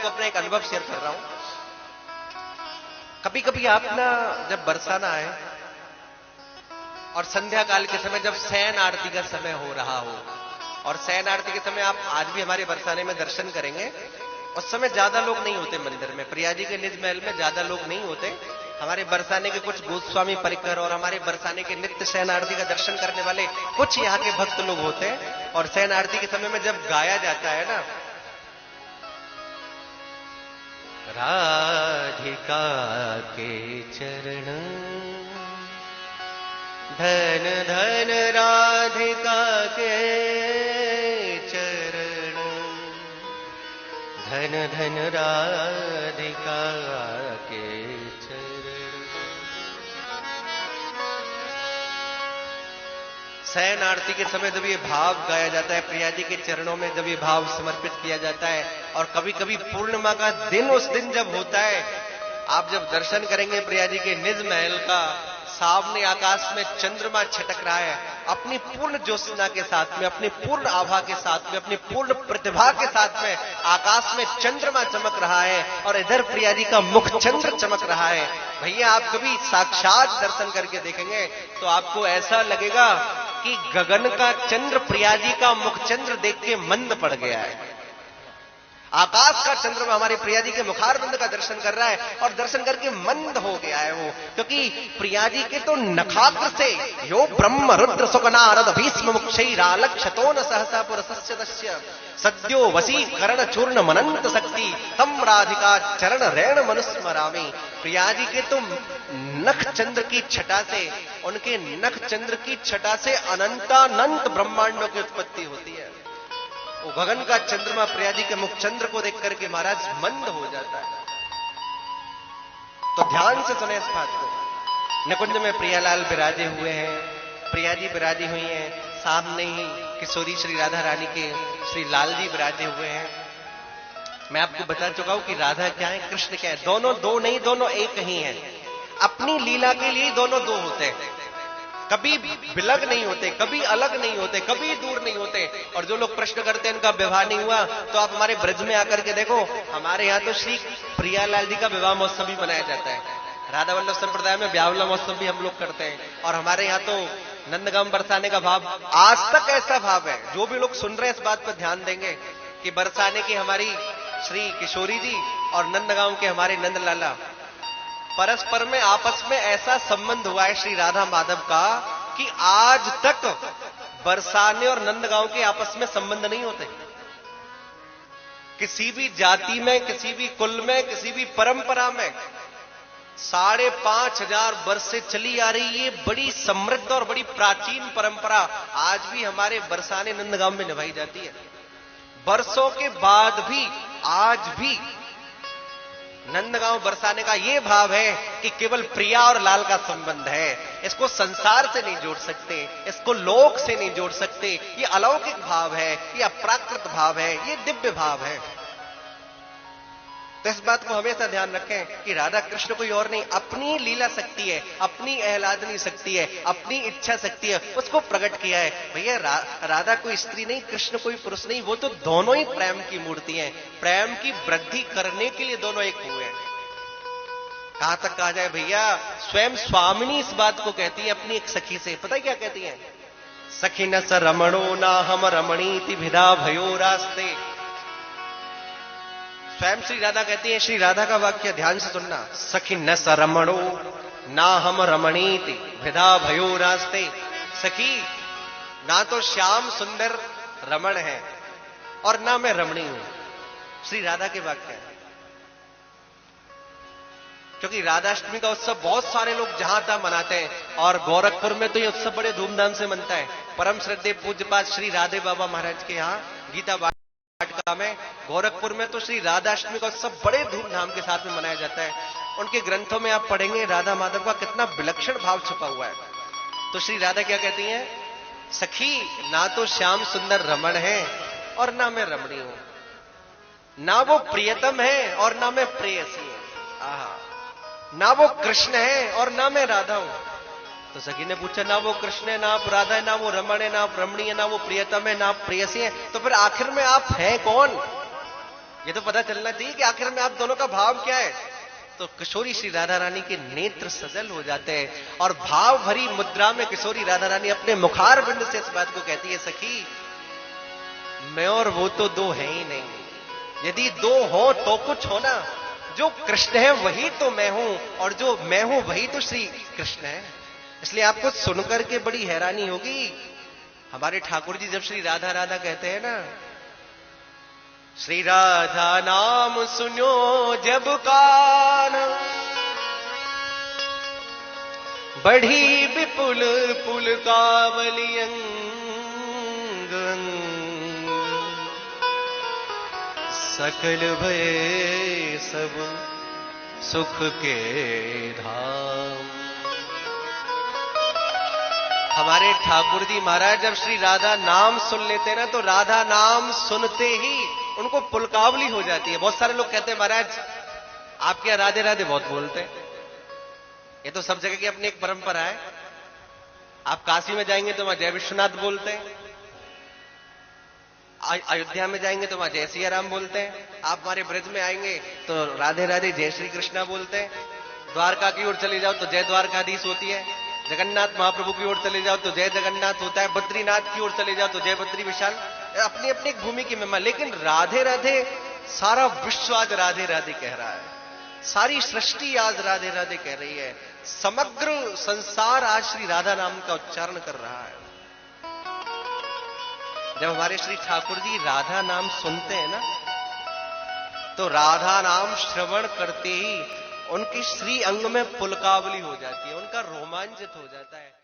आपको अपना एक अनुभव शेयर कर रहा हूं। कभी कभी आप ना जब बरसाना आए और संध्या काल के समय जब शयन आरती का समय हो रहा हो, और शयन आरती के समय आप आज भी हमारे बरसाने में दर्शन करेंगे, उस समय ज्यादा लोग नहीं होते मंदिर में, प्रिया जी के निज महल में ज्यादा लोग नहीं होते। हमारे बरसाने के कुछ गोस्वामी परिकर और हमारे बरसाने के नित्य शयन आरती का दर्शन करने वाले कुछ यहाँ के भक्त लोग होते हैं। और शयन आरती के समय में जब गाया जाता है ना, राधिका के चरण धन धन राधिका के चरण, धन धन राधिका के चरण। शयन आरती के समय जब ये भाव गाया जाता है, प्रिया जी के चरणों में जब ये भाव समर्पित किया जाता है, और कभी कभी पूर्णिमा का दिन उस दिन जब होता है, आप जब दर्शन करेंगे प्रिया जी के निज महल का, सामने आकाश में चंद्रमा छटक रहा है, अपनी पूर्ण ज्योत्सना के साथ में, अपनी पूर्ण आभा के साथ में, अपनी पूर्ण प्रतिभा के साथ में आकाश में चंद्रमा चमक रहा है, और इधर प्रिया जी का मुख चंद्र चमक रहा है। भैया आप कभी साक्षात दर्शन करके देखेंगे तो आपको ऐसा लगेगा कि गगन का चंद्र प्रिया जी का मुख चंद्र देख के मंद पड़ गया है। आकाश का चंद्रमा हमारे प्रिया जी के मुखारबिंद का दर्शन कर रहा है, और दर्शन करके मंद हो गया है वो, क्योंकि प्रिया जी के तो नखाग्र से यो ब्रह्म रुद्र सुकनारद भीष्म मुक्षैरालक्षतो न सहसा पुरसस्य दस्य सद्यो वशीकरण चूर्ण मनंत शक्ति तम राधिका चरण रैण मनुस्मरामी। प्रिया जी के तो नख चंद्र की छटा से, उनके नख चंद्र की छटा से अनंतानंत ब्रह्मांडों की उत्पत्ति होती है। वो गगन का चंद्रमा प्रिया जी के मुख चंद्र को देख करके महाराज मंद हो जाता है। तो ध्यान से सुने इस बात को। निकुंज में प्रियालाल विराजे हुए हैं, प्रिया जी विराजी हुई हैं, सामने ही किशोरी श्री राधा रानी के श्री लाल जी विराजे हुए हैं। मैं आपको बता चुका हूं कि राधा क्या है, कृष्ण क्या है, दोनों दो नहीं, दोनों एक ही हैं। अपनी लीला के लिए दोनों दो होते हैं, कभी बिलग नहीं होते, कभी अलग नहीं होते, कभी दूर नहीं होते। और जो लोग प्रश्न करते हैं इनका विवाह नहीं हुआ, तो आप हमारे ब्रज में आकर के देखो, हमारे यहाँ तो श्री प्रियालाल जी का विवाह महोत्सव भी मनाया जाता है। राधा वल्लभ संप्रदाय में ब्यावला महोत्सव भी हम लोग करते हैं, और हमारे यहाँ तो नंदगांव बरसाने का भाव आज तक ऐसा भाव है। जो भी लोग सुन रहे हैं इस बात पर ध्यान देंगे कि बरसाने की हमारी श्री किशोरी जी और नंदगांव के हमारे नंदलाला, परस्पर में आपस में ऐसा संबंध हुआ है श्री राधा माधव का कि आज तक बरसाने और नंदगांव के आपस में संबंध नहीं होते। किसी भी जाति में, किसी भी कुल में, किसी भी परंपरा में 5,500 वर्ष से चली आ रही ये बड़ी समृद्ध और बड़ी प्राचीन परंपरा आज भी हमारे बरसाने नंदगांव में निभाई जाती है। वर्षों के बाद भी आज भी नंदगांव बरसाने का यह भाव है कि केवल प्रिया और लाल का संबंध है। इसको संसार से नहीं जोड़ सकते, इसको लोक से नहीं जोड़ सकते। ये अलौकिक भाव है, ये अप्राकृत भाव है, ये दिव्य भाव है। तो इस बात को हमेशा ध्यान रखें कि राधा कृष्ण कोई और नहीं, अपनी लीला शक्ति है, अपनी आह्लादनी शक्ति है, अपनी इच्छा शक्ति है, उसको प्रकट किया है। भैया राधा कोई स्त्री नहीं, कृष्ण कोई पुरुष नहीं, वो तो दोनों ही प्रेम की मूर्ति हैं। प्रेम की वृद्धि करने के लिए दोनों एक हुए हैं। कहां तक कहा जाए भैया, स्वयं स्वामिनी इस बात को कहती है अपनी एक सखी से, पता है क्या कहती है? सखी न स रमणो ना हम रमणीति भिदा भयो रास्ते। स्वयं श्री राधा कहती है, श्री राधा का वाक्य ध्यान से सुनना, सखी न स रमणो ना हम रमणीति भिदा भयो रास्ते। सखी ना तो श्याम सुंदर रमण है और ना मैं रमणी हूं। श्री राधा के वाक्य है। क्योंकि राधाष्टमी का उत्सव बहुत सारे लोग जहां तहां मनाते हैं, और गोरखपुर में तो ये उत्सव बड़े धूमधाम से मनता है। परम श्रद्धेय पूज्यपाद श्री राधे बाबा महाराज के यहाँ गीता वाटिका में, गोरखपुर में तो श्री राधाष्टमी का उत्सव बड़े धूमधाम के साथ में मनाया जाता है। उनके ग्रंथों में आप पढ़ेंगे राधा माधव का कितना विलक्षण भाव छुपा हुआ है। तो श्री राधा क्या कहती हैं? सखी ना तो श्याम सुंदर रमण है और ना मैं रमणी हूं, ना वो प्रियतम है और ना मैं प्रेयसी हूं, आहा, ना वो कृष्ण है और ना मैं राधा हूं। तो सखी ने पूछा, ना वो कृष्ण है, ना आप राधा है, ना वो रमण है, ना आप रमणी है, ना वो प्रियतम है, ना आप प्रेयसी है, तो फिर आखिर में आप हैं कौन? ये तो पता चलना चाहिए कि आखिर में आप दोनों का भाव क्या है। तो किशोरी श्री राधा रानी के नेत्र सजल हो जाते हैं और भाव भरी मुद्रा में किशोरी राधा रानी अपने मुखार बिंद से इस बात को कहती है, सखी मैं और वो तो दो हैं ही नहीं, यदि दो हो तो कुछ होना, जो कृष्ण है वही तो मैं हूं और जो मैं हूं वही तो श्री कृष्ण है। इसलिए आपको सुनकर के बड़ी हैरानी होगी, हमारे ठाकुर जी जब श्री राधा राधा कहते हैं ना, श्री राधा नाम सुनो जब कान, बढ़ी विपुल पुल कावलियंग, सकल भय सब सुख के धाम। हमारे ठाकुर जी महाराज जब श्री राधा नाम सुन लेते हैं ना, तो राधा नाम सुनते ही उनको पुलकावली हो जाती है। बहुत सारे लोग कहते हैं महाराज आप क्या राधे राधे बहुत बोलते हैं। ये तो सब जगह की अपनी एक परंपरा है। आप काशी में जाएंगे तो वहां जय विश्वनाथ बोलते हैं, अयोध्या में जाएंगे तो वहां जय सिया राम बोलते हैं, आप हमारे ब्रज में आएंगे तो राधे राधे जय श्री कृष्णा बोलते हैं, द्वारका की ओर चले जाओ तो जय द्वारकाधीश होती है, जगन्नाथ महाप्रभु की ओर चले जाओ तो जय जगन्नाथ होता है, बद्रीनाथ की ओर चले जाओ तो जय बद्री विशाल, अपनी अपनी एक भूमि की महिमा। लेकिन राधे राधे सारा विश्व आज राधे राधे कह रहा है, सारी सृष्टि आज राधे राधे कह रही है, समग्र संसार आज श्री राधा नाम का उच्चारण कर रहा है। जब हमारे श्री ठाकुर जी राधा नाम सुनते हैं ना, तो राधा नाम श्रवण करते ही उनकी श्री अंग में पुलकावली हो जाती है, उनका रोमांचित हो जाता है।